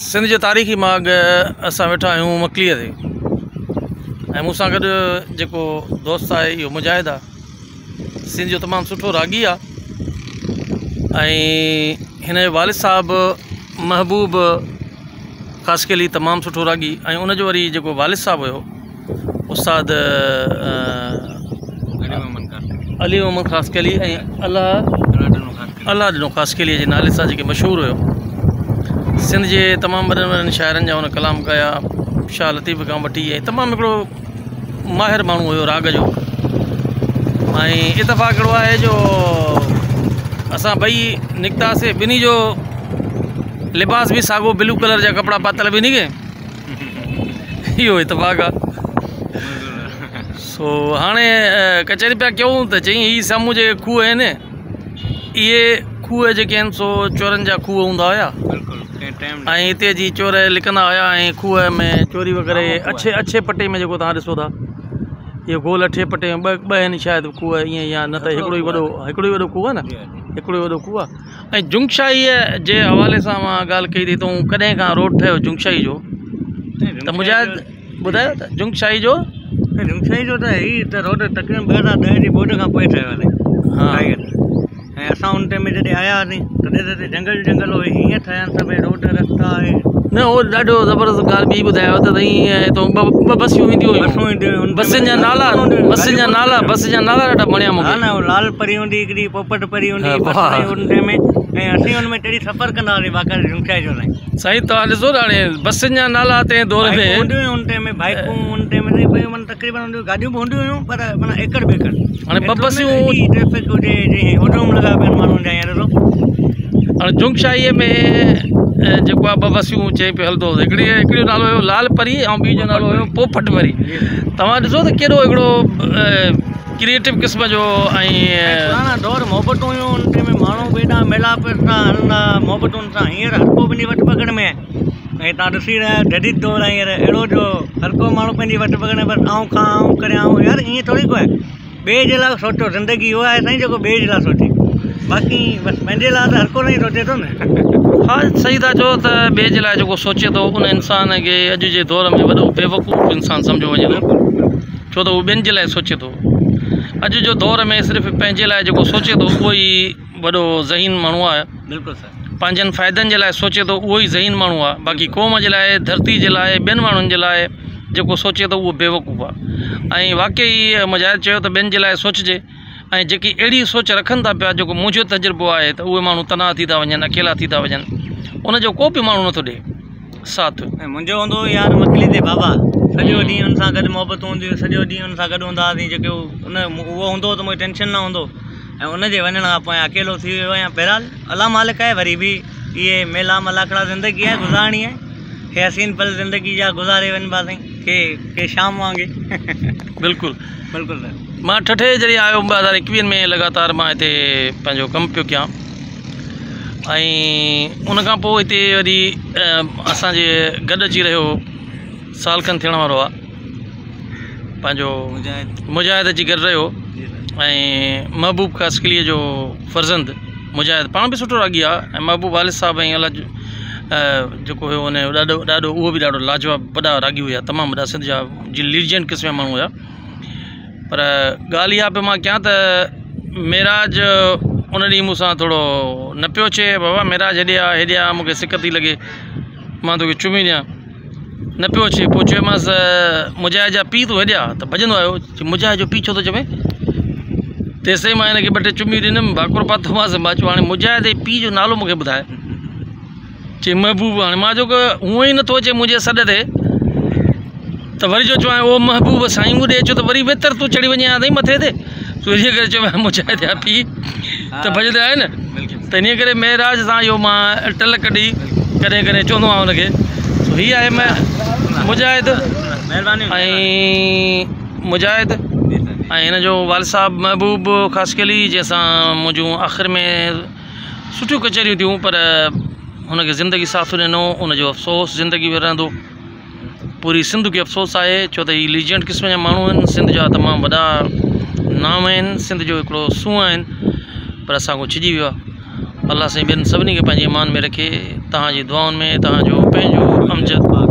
सिंध जो तारीख़ी माग असां वेठा आहियूं मकलीअ ते ऐं मूंसां गॾु जेको दोस्त आहे इहो मुजाहिद आहे। सिंध जो तमामु सुठो रागी आहे ऐं हिन जो वालिद साहब महबूब ख़ासकेली तमामु सुठो रागी ऐं उनजो वरी जेको वालिद साहब हुयो उस्ताद अली मोहम्मद ख़ासकेली ऐं अल्लाह ॾिनो ख़ासकेलीअ जे नाले सां जेके मशहूरु हुयो। सिंध जे तमामु वॾनि वॾनि शाइरनि जा हुन कलाम कया, शाह लतीफ़ खां वठी ऐं तमामु हिकिड़ो माहिर माण्हू हुयो राग जो। ऐं इतफ़ाक़ हिकिड़ो आहे जो असां ॿई निकितासीं, ॿिन्ही जो लिबास बि साॻियो, ब्लू कलर जा कपिड़ा पातल ॿिन्ही खे, इहो इतफ़ाक़ आहे। सो हाणे कचहरी पिया कयूं त चई हीअ साम्हूं जेके खूह आहिनि इहे खूह जेके आहिनि सो चोरनि जा खूह हूंदा हुया ऐं हिते जी चोर लिकंदा हुया ऐं खूह में चोरी वग़ैरह अछे पटे में जेको तव्हां ॾिसो था इहो गोल अठे पटे में ॿ आहिनि शायदि खूह ईअं या न त हिकिड़ो ई वॾो खूह आहे न, हिकिड़ो ई वॾो खूह आहे। ऐं जुंगशाहीअ जे हवाले सां मां ॻाल्हि कई थी तूं कॾहिं खां रोड ठहियो जुंगशाही जो त मुजाहिद ॿुधायो त जुंगशाही जो त हीअ त रोड तक़रीबन 2010 जी बोड खां पोइ ठहियो आहे। हा, ऐं असां उन टाइम में जॾहिं आया हुआसीं तॾहिं त जंगल हुई, हीअं ठहिया आहिनि सभई रोड रस्ता आहे न। उहो ॾाढो ज़बरदस्त ॻाल्हि ॿी ॿुधायो त हीअं तो ॿ बसियूं ईंदियूं हुयूं, बसियुनि जा नाला ॾाढा बढ़िया मूंखे। हा न, लाल परी हूंदी हिकिड़ी, पोपट परी हूंदी उन टाइम में, ऐं असीं हुन में टेड़ी सफ़र कंदा हुआसीं बाक़ाइदा जुंगशाही जो लाइ। साईं तव्हां ॾिसो त हाणे बसियुनि जा नाला तंहिं दौर में हूंदियूं हुयूं उन टाइम में, बाइकूं उन टाइम में माना तक़रीबन गाॾियूं बि हूंदियूं हुयूं पर माना एकड़ बेकड़। हाणे ॿ बसियूं ट्रैफिक हुजे जीअं हुडूम लॻा पिया माण्हुनि जा हींअर। हाणे जुंगशाहीअ में जेको आहे ॿ बसियूं चई पियो हलंदो, हिकिड़ो नालो हुयो लाल परी ऐं ॿी जो नालो हुयो पोपट परी। तव्हां ॾिसो त केॾो हिकिड़ो क्रिएटिव क़िस्म जो ऐं पुराणा दौर मोहबतूं हुयूं उन टाइम में, माण्हू बि एॾा मिलाप सां हलंदा मोहबतुनि सां। हींअर हर को पंहिंजी वट पकड़ में आहे ऐं तव्हां ॾिसी रहिया आहियो जदीद दौरु आहे हींअर अहिड़ो जो हर को माण्हू पंहिंजी वट पकड़ में बसि आऊं खां आऊं करे आऊं। यार ईअं थोरी को आहे, ॿिए जे लाइ सोचो, ज़िंदगी उहा आहे साईं जेको ॿिए जे लाइ सोचे, बाक़ी बसि पंहिंजे लाइ त हर को न ई सोचे थो न। हा सही था चओ त ॿिए जे लाइ जेको सोचे थो उन इंसान खे अॼु जे दौर में वॾो बेवकूफ़ इंसानु सम्झो वञे थो, छो त उहो ॿियनि जे लाइ सोचे थो। अॼु जो दौर में सिर्फ़ु पंहिंजे लाइ जेको सोचे थो उहो ई वॾो ज़हीन माण्हू आहे। बिल्कुलु सर, पंहिंजनि फ़ाइदनि जे लाइ सोचे थो उहो ई ज़हीन माण्हू आहे, बाक़ी क़ौम जे लाइ, धरती जे लाइ, ॿियनि माण्हुनि जे लाइ जेको सोचे थो उहो बेवकूफ़ आहे। ऐं वाक़ई मुजाहिद चयो त ॿियनि जे लाइ सोचिजे ऐं जेकी अहिड़ी सोच रखनि था पिया, जेको मुंहिंजो तजुर्बो आहे त उहे माण्हू तनाव थी था वञनि, अकेला थी था वञनि, उनजो को बि माण्हू नथो ॾिए साथ। ऐं मुंहिंजो हूंदो यार मकली ते बाबा, सॼो ॾींहुं हुन सां गॾु मोहबतूं हूंदियूं, सॼो ॾींहुं हुन सां गॾु हूंदा हुआसीं। जेके उहो हूंदो त मूंखे टेंशन न हूंदो ऐं उनजे वञण खां पोइ अकेलो थी वियो आहियां। बहरहाल अल्लाह मालिक आहे, वरी बि इहे मेला मलाखड़ा ज़िंदगी आहे, गुज़ारणी आहे। हे हसीन पल ज़िंदगी जा गुज़ारे वञिबा साईं के शाम वांगुरु। बिल्कुलु बिल्कुलु। मां ठठे जॾहिं आयो 2021 में लगातार मां हिते पंहिंजो कमु पियो कयां ऐं उनखां पोइ हिते वरी असांजे गॾु अची रहियो साल खनि थियण वारो आहे पंहिंजो मुजाहिद अची गॾु रहियो ऐं महबूब ख़ासकेलीअ जो फर्ज़ंद मुजाहिद पाण बि सुठो रागी आहे ऐं महबूब वालिद साहब ऐं अलाह जेको हुयो उन ॾाढो उहो बि ॾाढो लाजवाब वॾा रागी हुया, तमामु वॾा सिंध जा लीजेंड क़िस्म जा माण्हू हुया। पर ॻाल्हि इहा पियो मां कयां त मेराज उन ॾींहुं मूंसां थोरो न पियो अचे, बाबा मेराज हेॾे आहे मूंखे सिक थी लॻे, मां तोखे चुमी ॾियां, न पियो अचे। पोइ चयोमांसि मुजाहिद जा पीउ तूं हेॾे आहे त भॼंदो आयो, मुजाहिद जो पीउ छो थो चवे, तेसिताईं मां हिनखे ॿ टे चुमी ॾिनमि, भाकुर पातोमांसि। मां चयो हाणे मुजाहिद जे पीउ जो नालो मूंखे ॿुधाए, चई महबूब। हाणे मां जो हूअं ई नथो अचे मुंहिंजे सॾ ते त वरी जो चवां ओ महबूब साईं मूं ॾे अचो त वरी बहितर तूं चढ़ी वञे अथई मथे ते, तूं इन्हीअ करे चयो मुजाहिद जा पीउ त भॼंदा आहिनि। त इन करे मेराज सां इहो मां टल कढी कॾहिं कॾहिं चवंदो आहियां हुनखे। हीअ आहे मुजाहिद ऐं मुजाहिद ऐं हिन जो वालिद साहब महबूब ख़ासकेली, जंहिंसां मुंहिंजूं आख़िर में सुठियूं कचहरियूं थियूं पर हुनखे ज़िंदगी साथ ॾिनो, उनजो अफ़सोस ज़िंदगी में रहंदो। पूरी सिंध खे अफ़सोस आहे छो त हीअ लीजेंड क़िस्म जा माण्हू आहिनि, सिंध जा तमामु वॾा नाम आहिनि, सिंध जो हिकिड़ो सूंहं आहिनि, पर असांखो छिजी वियो आहे। अल्लाह साईं ॿियनि सभिनी खे पंहिंजे ईमान में रखे। तव्हांजी दुआउनि में तव्हांजो पंहिंजो अमजद